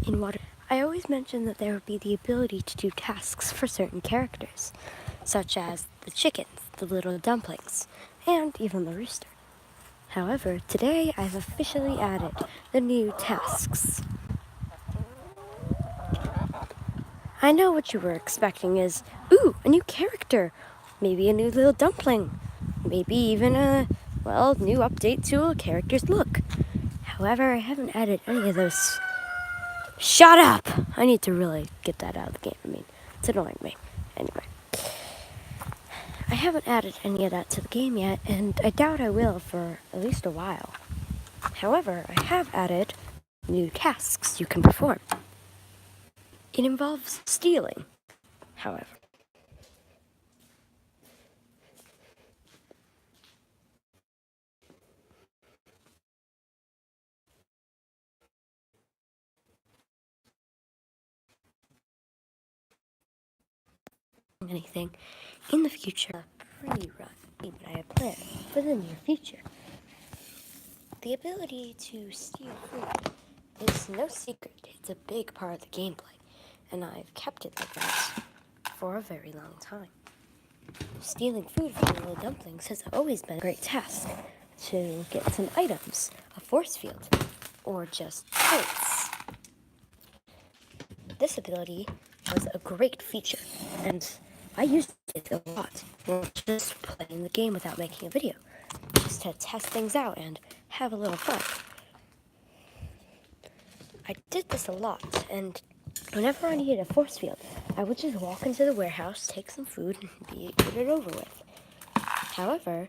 in water. I always mentioned that there would be the ability to do tasks for certain characters, such as the chickens, the little dumplings, and even the rooster. However, today I've officially added the new tasks. I know what you were expecting is, ooh, a new character, maybe a new little dumpling, maybe even a, new update to a character's look. However, I haven't added any of those. Shut up! I need to really get that out of the game. It's annoying me. Anyway. I haven't added any of that to the game yet, and I doubt I will for at least a while. However, I have added new tasks you can perform. It involves stealing, however. Anything in the future, a pre-run that I have planned for the near future. The ability to steal food is no secret. It's a big part of the gameplay, and I've kept it like that for a very long time. Stealing food from the little dumplings has always been a great task to get some items, a force field, or just traits. This ability was a great feature, and I used it a lot, not just playing the game without making a video, just to test things out and have a little fun. I did this a lot, and whenever I needed a force field, I would just walk into the warehouse, take some food, and get it over with. However,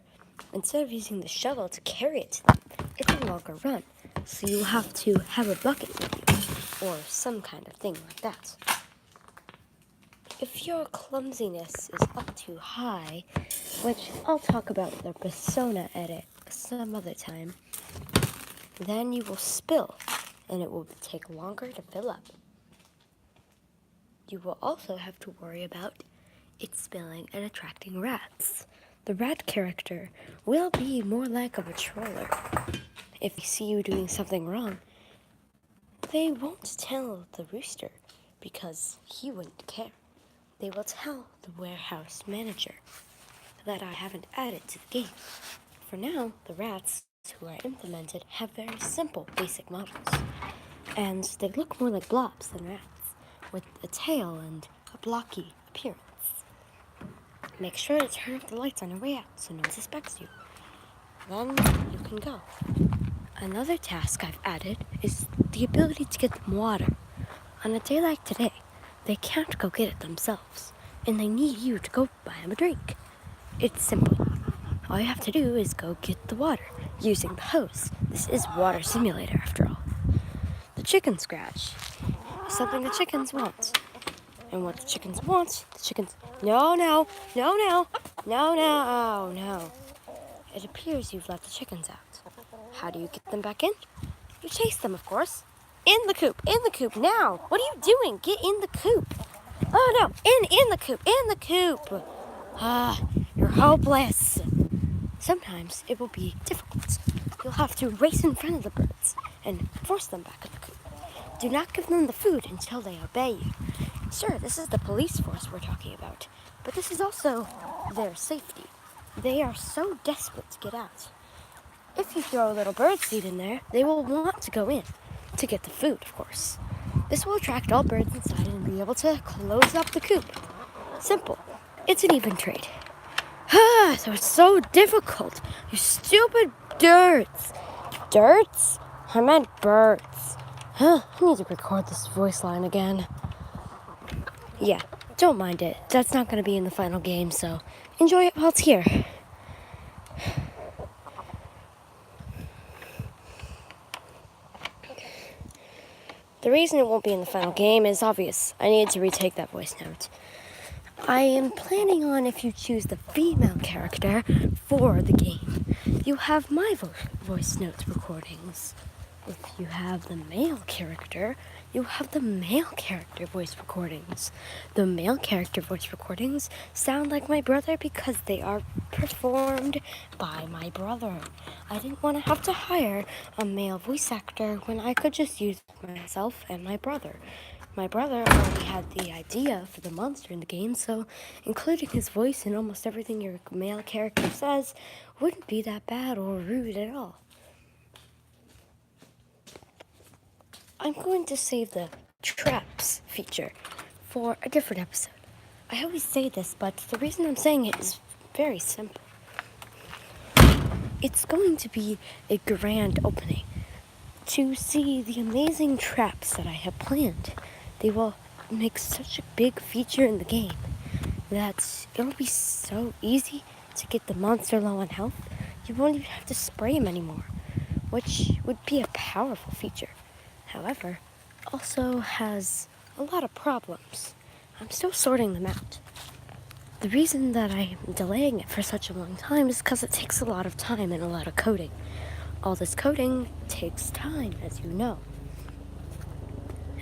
instead of using the shovel to carry it to them, it's a longer run, so you have to have a bucket with you, or some kind of thing like that. If your clumsiness is up too high, which I'll talk about the persona edit some other time, then you will spill, and it will take longer to fill up. You will also have to worry about it spilling and attracting rats. The rat character will be more like a patroller. If they see you doing something wrong, they won't tell the rooster because he wouldn't care. They will tell the warehouse manager that I haven't added to the game. For now, the rats who are implemented have very simple basic models, and they look more like blobs than rats, with a tail and a blocky appearance. Make sure to turn off the lights on your way out so no one suspects you. Then you can go. Another task I've added is the ability to get them water. On a day like today, they can't go get it themselves, and they need you to go buy them a drink. It's simple. All you have to do is go get the water using the hose. This is Water Simulator after all. The chicken scratch is something the chickens want. And what the chickens want, No. It appears you've let the chickens out. How do you get them back in? You chase them, of course. In the coop, now! What are you doing? Get in the coop! Oh no, in the coop! You're hopeless. Sometimes it will be difficult. You'll have to race in front of the birds and force them back in the coop. Do not give them the food until they obey you. Sure, this is the police force we're talking about, but this is also their safety. They are so desperate to get out. If you throw a little bird seed in there, they will want to go in to get the food, of course. This will attract all birds inside and be able to close up the coop. Simple. It's an even trade. So it's so difficult. You stupid dirts. Dirts? I meant birds. I need to record this voice line again. Yeah, don't mind it. That's not going to be in the final game, so enjoy it while it's here. The reason it won't be in the final game is obvious. I need to retake that voice note. I am planning on, if you choose the female character for the game, you have my voice notes recordings. If you have the male character, you have the male character voice recordings. The male character voice recordings sound like my brother because they are performed by my brother. I didn't want to have to hire a male voice actor when I could just use myself and my brother. My brother already had the idea for the monster in the game, so including his voice in almost everything your male character says wouldn't be that bad or rude at all. I'm going to save the traps feature for a different episode. I always say this, but the reason I'm saying it is very simple. It's going to be a grand opening to see the amazing traps that I have planned. They will make such a big feature in the game that it'll be so easy to get the monster low on health. You won't even have to spray him anymore, which would be a powerful feature. However, also has a lot of problems. I'm still sorting them out. The reason that I'm delaying it for such a long time is because it takes a lot of time and a lot of coding. All this coding takes time, as you know.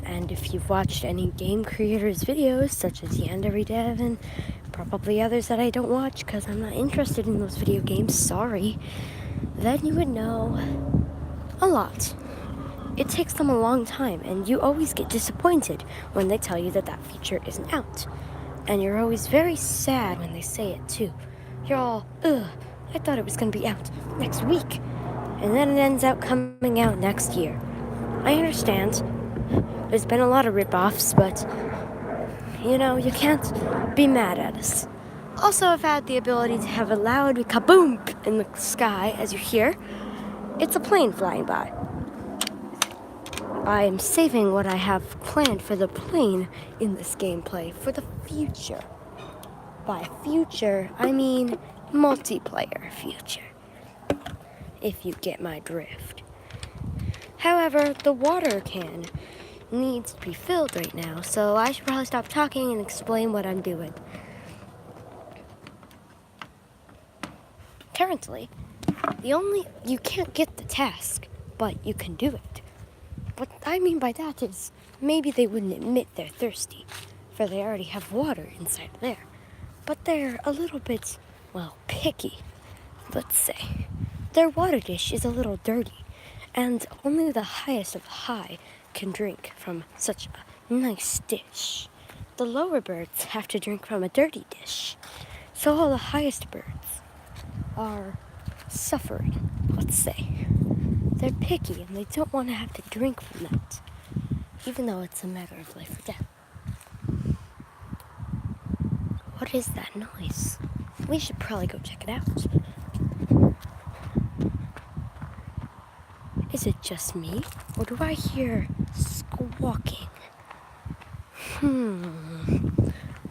And if you've watched any game creators' videos, such as Yanderedev and probably others that I don't watch because I'm not interested in those video games, sorry, then you would know a lot. It takes them a long time, and you always get disappointed when they tell you that that feature isn't out. And you're always very sad when they say it, too. You're all, I thought it was going to be out next week. And then it ends up coming out next year. I understand. There's been a lot of rip-offs, but, you can't be mad at us. Also, I've had the ability to have a loud kaboom in the sky, as you hear. It's a plane flying by. I am saving what I have planned for the plane in this gameplay for the future. By future, I mean multiplayer future, if you get my drift. However, the water can needs to be filled right now, so I should probably stop talking and explain what I'm doing. Currently, you can't get the task, but you can do it. What I mean by that is, maybe they wouldn't admit they're thirsty, for they already have water inside there. But they're a little bit, picky, let's say. Their water dish is a little dirty, and only the highest of the high can drink from such a nice dish. The lower birds have to drink from a dirty dish, so all the highest birds are suffering, let's say. They're picky and they don't want to have to drink from that, even though it's a matter of life or death. What is that noise? We should probably go check it out. Is it just me, or do I hear squawking?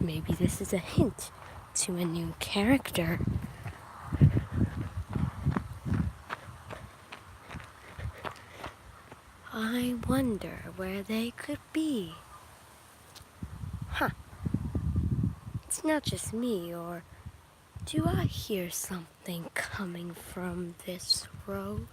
Maybe this is a hint to a new character. I wonder where they could be. It's not just me, or do I hear something coming from this road?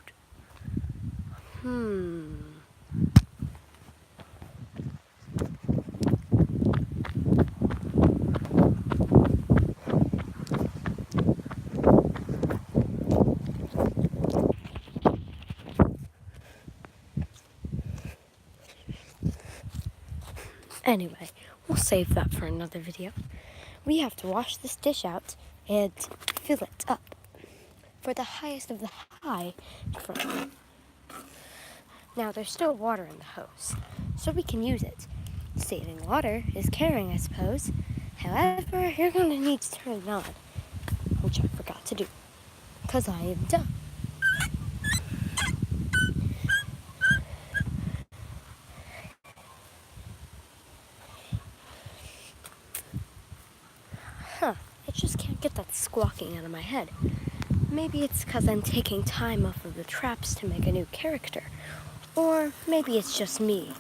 Anyway, we'll save that for another video. We have to wash this dish out and fill it up for the highest of the high. Now, there's still water in the hose, so we can use it. Saving water is caring, I suppose. However, you're going to need to turn it on, which I forgot to do, because I am dumb. I just can't get that squawking out of my head. Maybe it's because I'm taking time off of the traps to make a new character. Or maybe it's just me.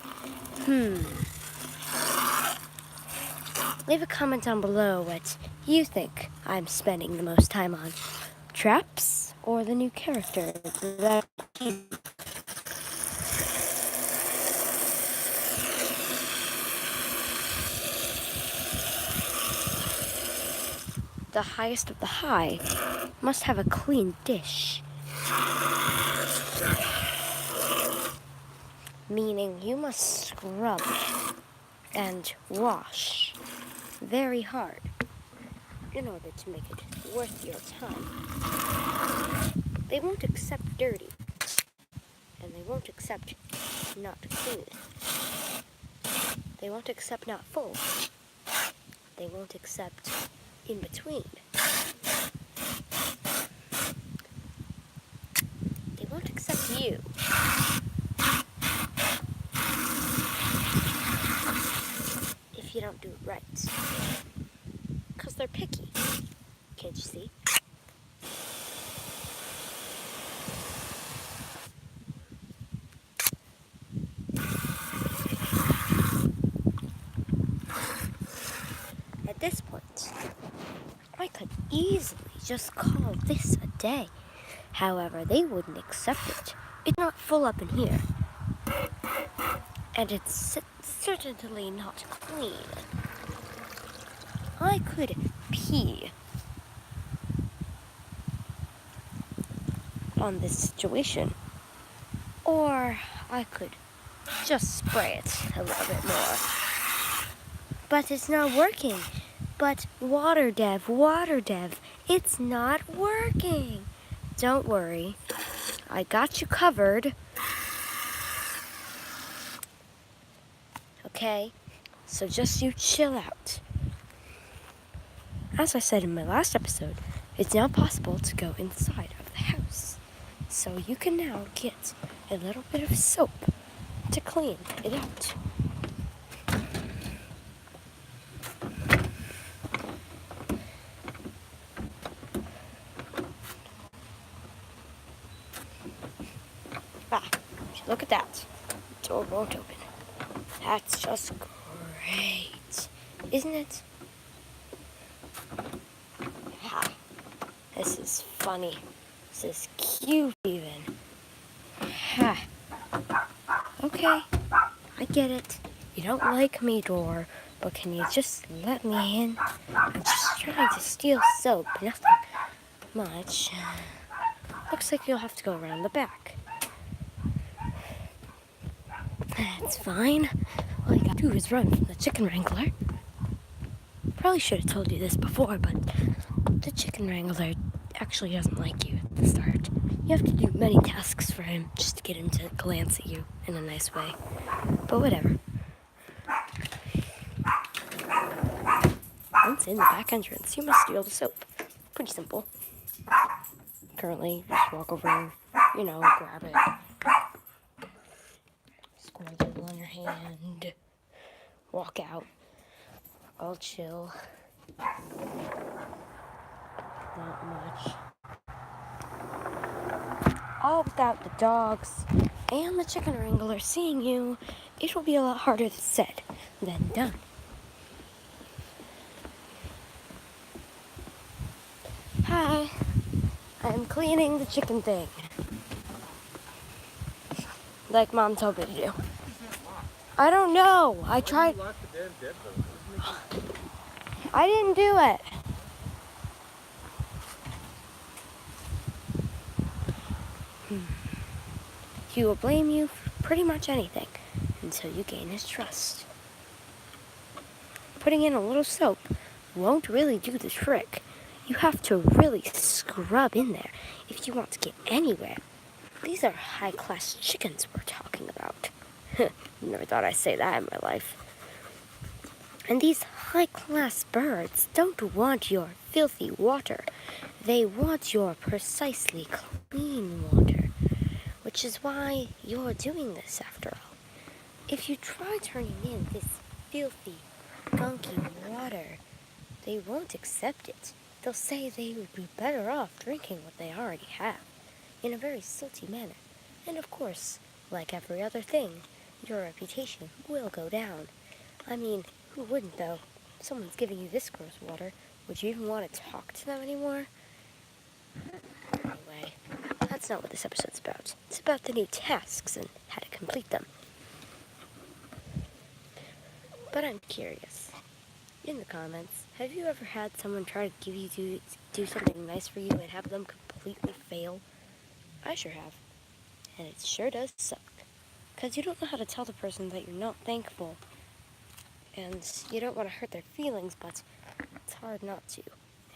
Leave a comment down below what you think I'm spending the most time on. Traps or the new character that the highest of the high, must have a clean dish. Meaning you must scrub and wash very hard in order to make it worth your time. They won't accept dirty, and they won't accept not clean. They won't accept not full. They won't accept in between. They won't accept you. If you don't do it right. Because they're picky. Can't you see? At this point, I could easily just call this a day. However, they wouldn't accept it. It's not full up in here. And it's certainly not clean. I could pee on this situation. Or I could just spray it a little bit more. But it's not working. But water dev, it's not working. Don't worry. I got you covered. Okay? So just you chill out. As I said in my last episode, it's now possible to go inside of the house. So you can now get a little bit of soap to clean it out. Look at that. The door won't open. That's just great. Isn't it? Ha. This is funny. This is cute even. Ha. Okay. I get it. You don't like me, door, but can you just let me in? I'm just trying to steal soap. Nothing much. Looks like you'll have to go around the back. That's fine. All you gotta do is run from the chicken wrangler. Probably should have told you this before, but the chicken wrangler actually doesn't like you at the start. You have to do many tasks for him just to get him to glance at you in a nice way. But whatever. Once in the back entrance, you must steal the soap. Pretty simple. Currently, just walk over, grab it. Squirt it on your hand. Walk out. All chill. Not much. All without the dogs and the chicken wrangler seeing you, it will be a lot harder said than done. Hi, I'm cleaning the chicken thing. Like Mom told me to do. I don't know. I tried. I didn't do it. He will blame you for pretty much anything until you gain his trust. Putting in a little soap won't really do the trick. You have to really scrub in there if you want to get anywhere. These are high-class chickens we're talking about. Never thought I'd say that in my life. And these high-class birds don't want your filthy water. They want your precisely clean water, which is why you're doing this after all. If you try turning in this filthy, gunky water, they won't accept it. They'll say they would be better off drinking what they already have, in a very silty manner. And of course, like every other thing, your reputation will go down. I mean, who wouldn't though? If someone's giving you this gross water, would you even want to talk to them anymore? Anyway, that's not what this episode's about. It's about the new tasks and how to complete them. But I'm curious. In the comments, Have you ever had someone try to do something nice for you and have them completely fail? I sure have. And it sure does suck. Because you don't know how to tell the person that you're not thankful. And you don't want to hurt their feelings, but it's hard not to.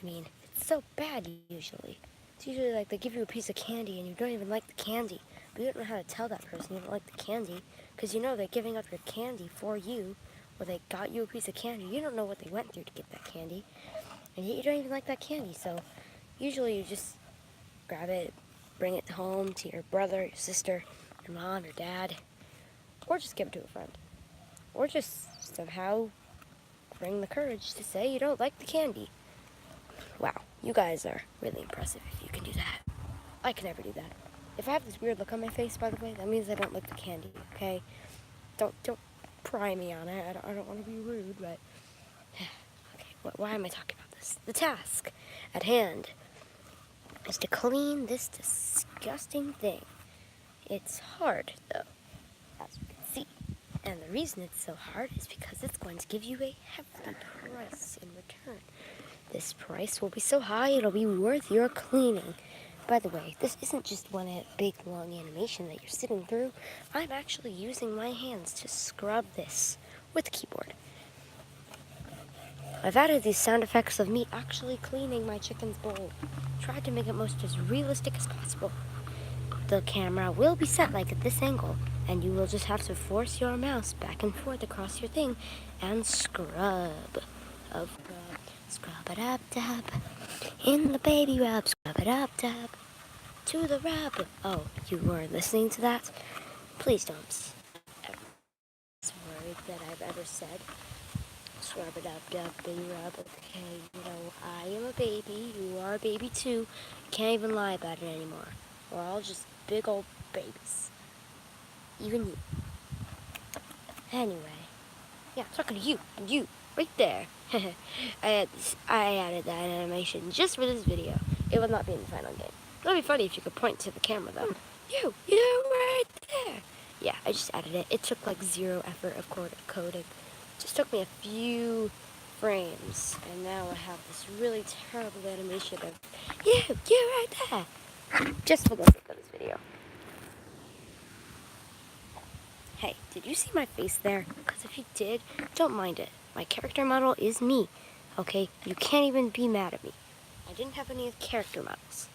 I mean, it's so bad usually. It's usually like they give you a piece of candy and you don't even like the candy. But you don't know how to tell that person you don't like the candy. Because you know they're giving up your candy for you. Or they got you a piece of candy. You don't know what they went through to get that candy. And yet you don't even like that candy. So usually you just grab it, bring it home to your brother, your sister, your mom, your dad. Or just give it to a friend. Or just somehow bring the courage to say you don't like the candy. Wow, you guys are really impressive if you can do that. I can never do that. If I have this weird look on my face, by the way, that means I don't like the candy, okay? Don't pry me on it. I don't want to be rude, but... Okay, why am I talking about this? The task at hand is to clean this disgusting thing. It's hard, though, as you can see. And the reason it's so hard is because it's going to give you a hefty price in return. This price will be so high it'll be worth your cleaning. By the way, this isn't just one big long animation that you're sitting through. I'm actually using my hands to scrub this with the keyboard. I've added these sound effects of me actually cleaning my chicken's bowl. Tried to make it most as realistic as possible. The camera will be set like at this angle, and you will just have to force your mouse back and forth across your thing and scrub. Scrub it up, dab. In the baby rub, scrub it up, dab. To the rub. Oh, you weren't listening to that? Please don't. Every word that I've ever said. Scrub it up, dab, baby rub. Okay, you know, I am a baby. You are a baby too. Can't even lie about it anymore. We're all just big old babies. Even you. Anyway. Yeah, I'm talking to you. You. Right there. I added that animation just for this video. It will not be in the final game. It would be funny if you could point to the camera, though. You right there. Yeah, I just added it. It took like 0 effort of coding. It just took me a few frames, and now I have this really terrible animation of you right there. Just for the sake of this video. Hey, did you see my face there? Because if you did, don't mind it. My character model is me, okay? You can't even be mad at me. I didn't have any character models,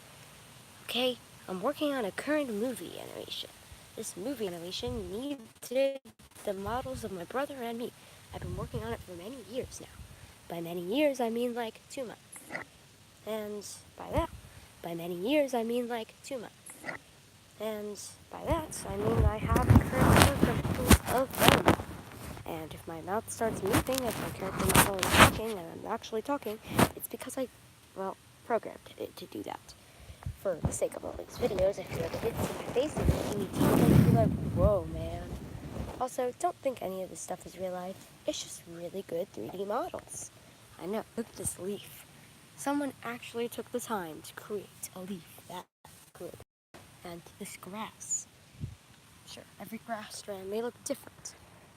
okay? I'm working on a current movie animation. This movie animation needed the models of my brother and me. I've been working on it for many years now. By many years, I mean like 2 months. And by many years, I mean like 2 months. And by that, I mean I have a current character of them. And if my mouth starts moving, if my character model is talking, and I'm actually talking, it's because I, programmed it to do that. For the sake of all these videos, if you ever did see my face and making me teeth, you'd be like, whoa, man. Also, don't think any of this stuff is real life. It's just really good 3D models. I know, look at this leaf. Someone actually took the time to create a leaf that good. And this grass. Sure, every grass strand may look different.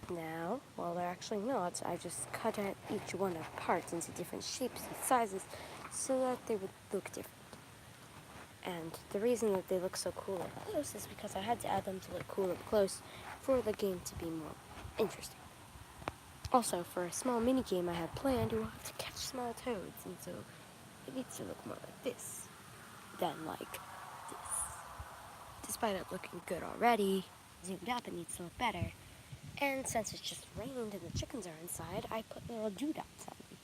Now, well, they're actually not. I just cut out each one apart into different shapes and sizes so that they would look different. And the reason that they look so cool up close is because I had to add them to look cool up close for the game to be more interesting. Also, for a small mini game I had planned, you will have to catch small toads, and so it needs to look more like this than like this. Despite it looking good already, zoomed up, it needs to look better. And since it's just rained and the chickens are inside, I put little dewdots on them.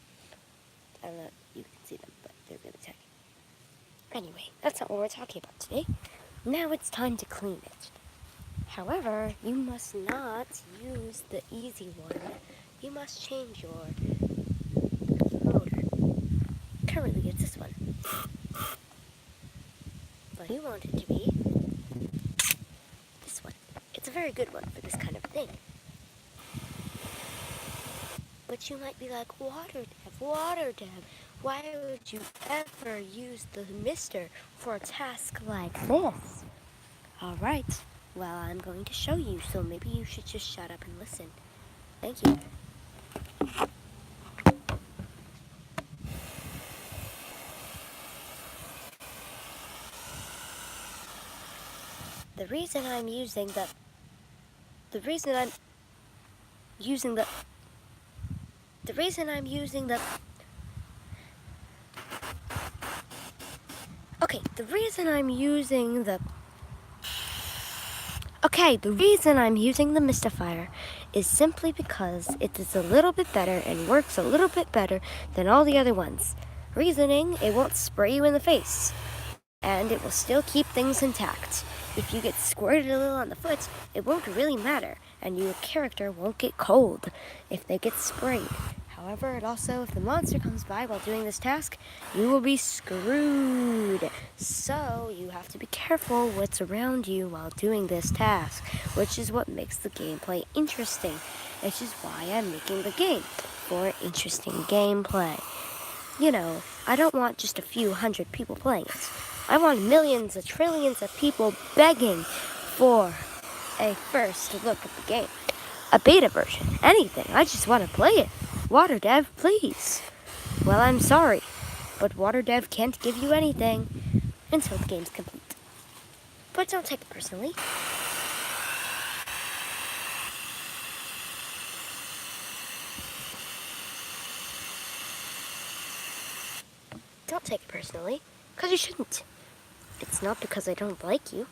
I don't know if you can see them, but they're really tiny. Anyway, that's not what we're talking about today. Now it's time to clean it. However, you must not use the easy one. You must change your motor. Currently, it's this one. But you want it to be this one. It's a very good one for this kind of thing. But you might be like, water dab, why would you ever use the mister for a task like this? Alright, well, I'm going to show you, so maybe you should just shut up and listen. Thank you. The reason I'm using the... The reason I'm using the... The reason I'm using the... Okay, the reason I'm using the... Okay, the reason I'm using the Mystifier is simply because it is a little bit better and works a little bit better than all the other ones. Reasoning, it won't spray you in the face, and it will still keep things intact. If you get squirted a little on the foot, it won't really matter, and your character won't get cold if they get sprayed. However, it also, if the monster comes by while doing this task, you will be screwed. So, you have to be careful what's around you while doing this task, which is what makes the gameplay interesting, which is why I'm making the game, for interesting gameplay. You know, I don't want just a few hundred people playing it. I want millions of trillions of people begging for a first look at the game. A beta version, anything. I just want to play it. WaterDev, please. Well, I'm sorry, but WaterDev can't give you anything until the game's complete. But don't take it personally. Don't take it personally, because you shouldn't. It's not because I don't like you.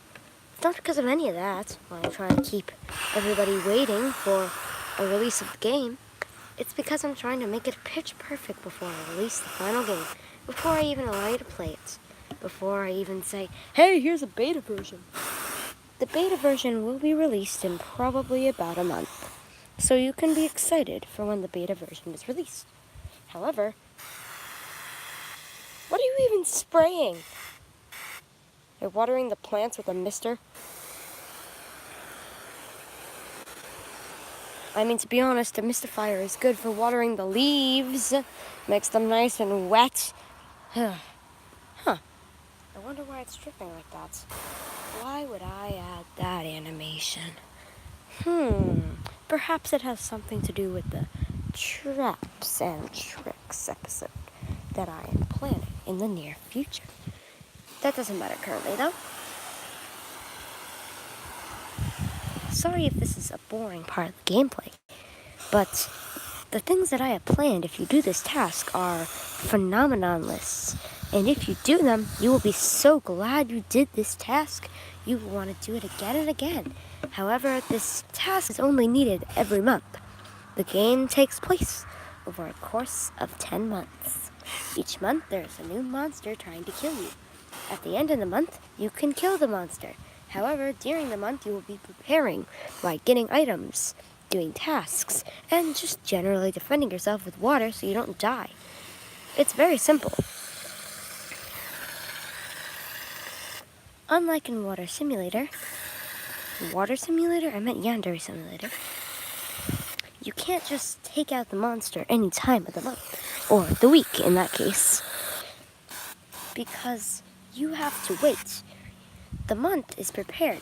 It's not because of any of that. While I'm trying to keep everybody waiting for a release of the game. It's because I'm trying to make it pitch perfect before I release the final game. Before I even allow you to play it. Before I even say, hey, here's a beta version. The beta version will be released in probably about a month. So you can be excited for when the beta version is released. However, what are you even spraying? You're watering the plants with a mister? I mean, to be honest, a Mystifier is good for watering the leaves. Makes them nice and wet. Huh. I wonder why it's dripping like that. Why would I add that animation? Perhaps it has something to do with the traps and tricks episode that I am planning in the near future. That doesn't matter currently, though. Sorry if this is a boring part of the gameplay, but the things that I have planned if you do this task are phenomenon lists, and if you do them, you will be so glad you did this task, you will want to do it again and again. However, this task is only needed every month. The game takes place over a course of 10 months. Each month, there is a new monster trying to kill you. At the end of the month, you can kill the monster. However, during the month, you will be preparing by getting items, doing tasks, and just generally defending yourself with water so you don't die. It's very simple. Unlike in Water Simulator, I meant Yandere Simulator, you can't just take out the monster any time of the month, or the week in that case, because you have to wait. The month is prepared.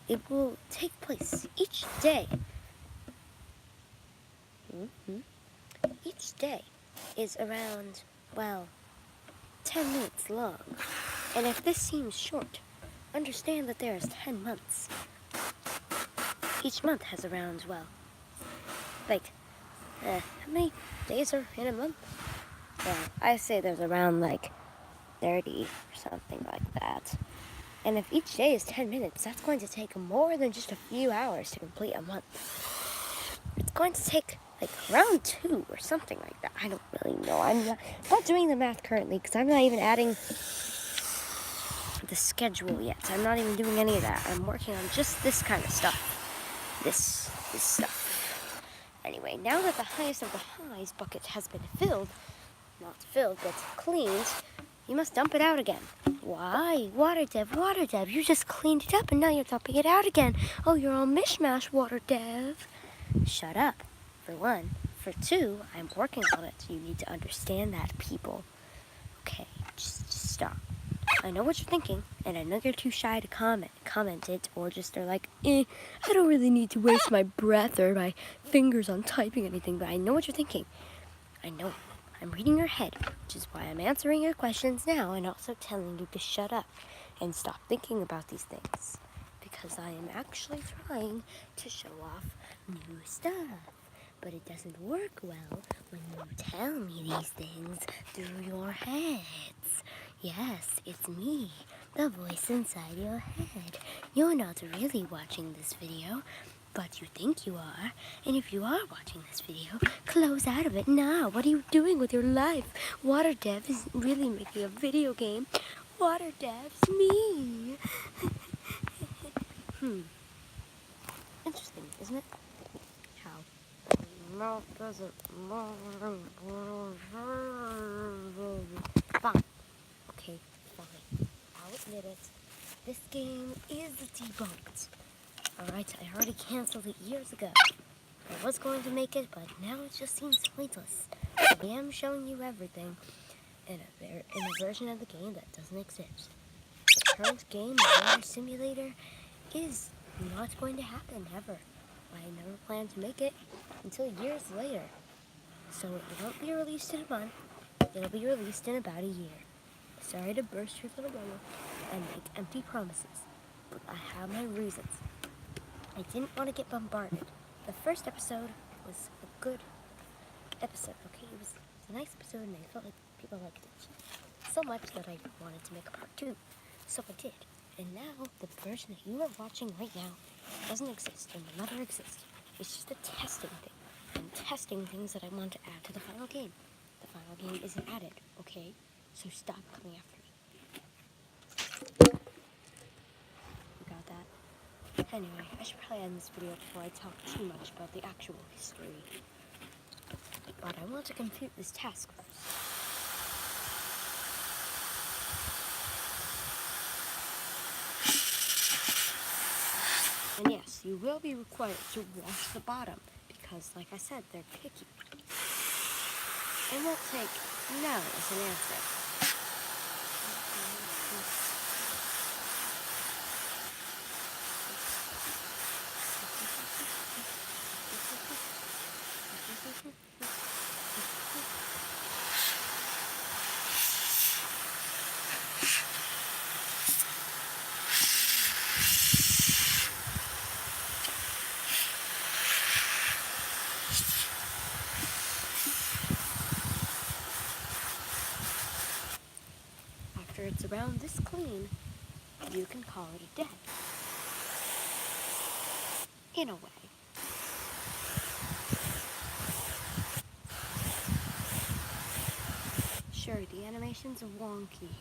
It will take place each day. Each day is around, 10 minutes long. And if this seems short, understand that there is 10 months. Each month has around, how many days are in a month? Well, I say there's around 30 or something like that. And if each day is 10 minutes, that's going to take more than just a few hours to complete a month. It's going to take round 2 or something like that. I don't really know. I'm not doing the math currently because I'm not even adding the schedule yet. I'm not even doing any of that. I'm working on just this kind of stuff. This stuff. Anyway, now that the highest of the highs bucket has been filled, not filled, but cleaned, you must dump it out again. Why? WaterDev, you just cleaned it up and now you're dumping it out again. Oh, you're all mishmash, WaterDev. Shut up, for one. For two, I'm working on it. You need to understand that, people. Okay, just stop. I know what you're thinking, and I know you're too shy to comment it, or just are I don't really need to waste my breath or my fingers on typing anything, but I know what you're thinking. I know. I'm reading your head, which is why I'm answering your questions now and also telling you to shut up and stop thinking about these things. because I am actually trying to show off new stuff. But it doesn't work well when you tell me these things through your heads. Yes, it's me, the voice inside your head. You're not really watching this video, but you think you are. And if you are watching this video, close out of it now. What are you doing with your life? Water Dev is really making a video game. Water Dev's me. Interesting, isn't it? How? Mouth doesn't. Fine. Okay, fine. I'll admit it. This game is debunked. Alright, I already canceled it years ago. I was going to make it, but now it just seems pointless. I am showing you everything in a version of the game that doesn't exist. The current game, Water Simulator, is not going to happen ever. I never plan to make it until years later. So it won't be released in a month. It'll be released in about a year. Sorry to burst your little bubble and make empty promises, but I have my reasons. I didn't want to get bombarded. The first episode was a good episode, okay? It was a nice episode and I felt like people liked it so much that I wanted to make a part 2. So I did. And now, the version that you are watching right now doesn't exist and will never exist. It's just a testing thing. I'm testing things that I want to add to the final game. The final game isn't added, okay? So stop coming after me. You got that? Anyway, I should probably end this video before I talk too much about the actual history. But I want to complete this task first. And yes, you will be required to wash the bottom, because like I said, they're picky. It won't take no as an answer. After it's around this clean, you can call it a day. In a way. Sure, the animation's wonky.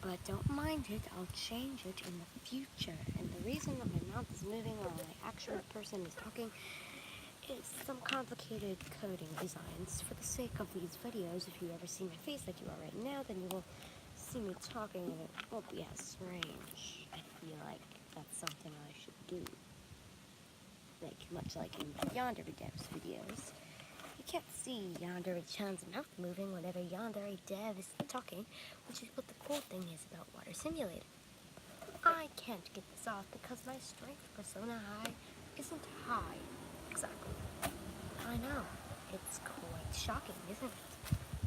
But don't mind it, I'll change it in the future. And the reason that my mouth is moving while my actual person is talking is some complicated coding designs. For the sake of these videos, if you ever see my face like you are right now, then you will see me talking and it won't be as strange. I feel like that's something I should do. Like, much like in Yandere Dev's videos. You can't see Yandere-chan's mouth moving whenever Yandere Dev is talking, which is what the cool thing is about Water Simulator. I can't get this off because my strength persona high isn't high. Exactly. I know. It's quite shocking, isn't it?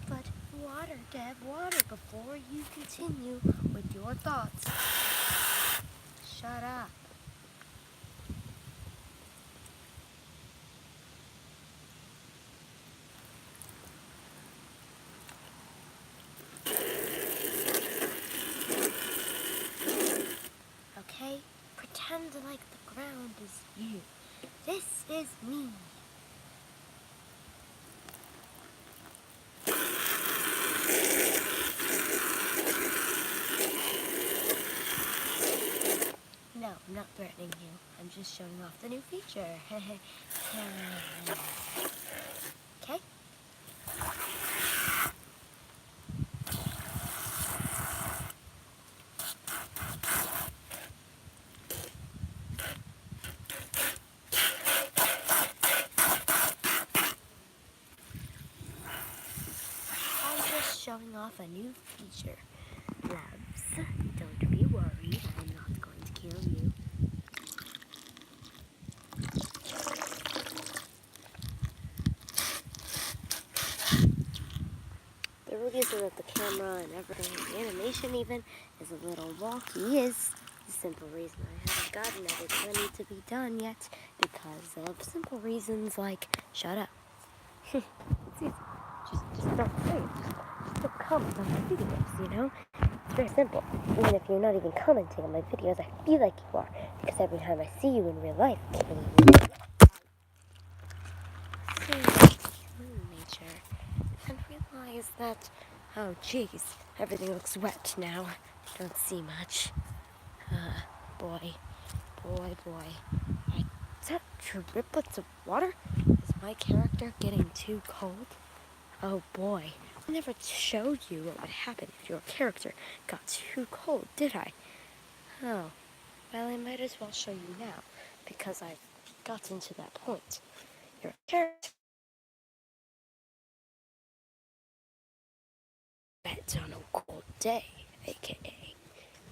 But water, Dev, water, before you continue with your thoughts. Shut up. Okay? Pretend like the ground is you. This is me. No, I'm not threatening you. I'm just showing off the new feature. Okay? I'm just showing off a new feature. Loves, don't be worried. I'm not going to kill you. The rubies are at the camera and everything. The animation even is a little wonky. Is the simple reason I haven't gotten everything I need to be done yet because of simple reasons like shut up. It's easy. Just don't say it. Just don't comment on my videos, you know? It's very simple. Even if you're not even commenting on my videos, I feel like you are. Because every time I see you in real life, human nature, and realize that, oh geez, everything looks wet now. Don't see much. Boy. Is that driplets of water? Is my character getting too cold? Oh boy. I never showed you what would happen if your character got too cold, did I? Oh. Well, I might as well show you now, because I've gotten to that point. Your character wet on a cold day, aka,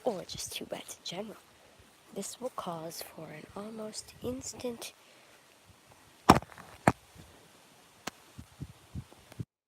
or just too wet in general. This will cause for an almost instant